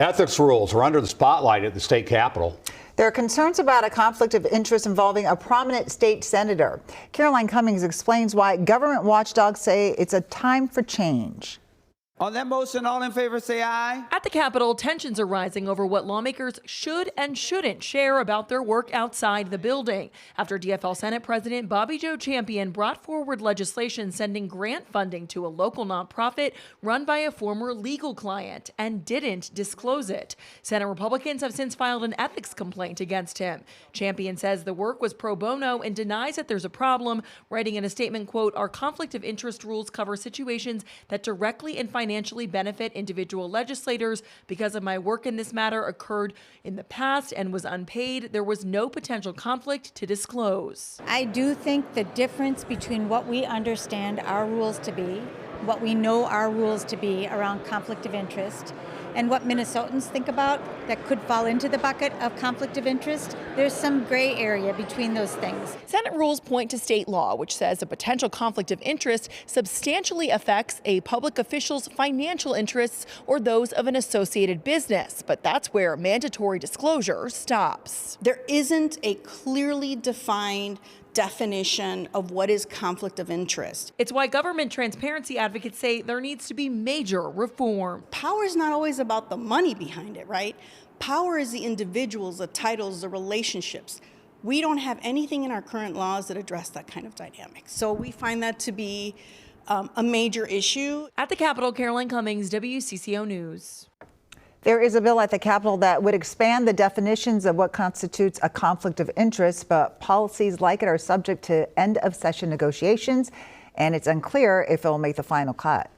Ethics rules are under the spotlight at the state capitol. There are concerns about a conflict of interest involving a prominent state senator. Caroline Cummings explains why government watchdogs say it's a time for change. On that motion, all in favor say aye. At the Capitol, tensions are rising over what lawmakers should and shouldn't share about their work outside the building after DFL Senate President Bobby Joe Champion brought forward legislation sending grant funding to a local nonprofit run by a former legal client and didn't disclose it. Senate Republicans have since filed an ethics complaint against him. Champion says the work was pro bono and denies that there's a problem, writing in a statement, quote, "Our conflict of interest rules cover situations that directly and financially benefit individual legislators. Because of my work in this matter occurred in the past and was unpaid, there was no potential conflict to disclose." I do think the difference between what we understand our rules to be, what we know our rules to be around conflict of interest, and what Minnesotans think about that could fall into the bucket of conflict of interest, there's some gray area between those things. Senate rules point to state law, which says a potential conflict of interest substantially affects a public official's financial interests or those of an associated business. But that's where mandatory disclosure stops. There isn't a clearly defined definition of what is conflict of interest. It's why government transparency advocates say there needs to be major reform. Power is not always about the money behind it, right? Power is the individuals, the titles, the relationships. We don't have anything in our current laws that address that kind of dynamic. So we find that to be a major issue. At the Capitol, Caroline Cummings, WCCO News. There is a bill at the Capitol that would expand the definitions of what constitutes a conflict of interest, but policies like it are subject to end of session negotiations, and it's unclear if it will make the final cut.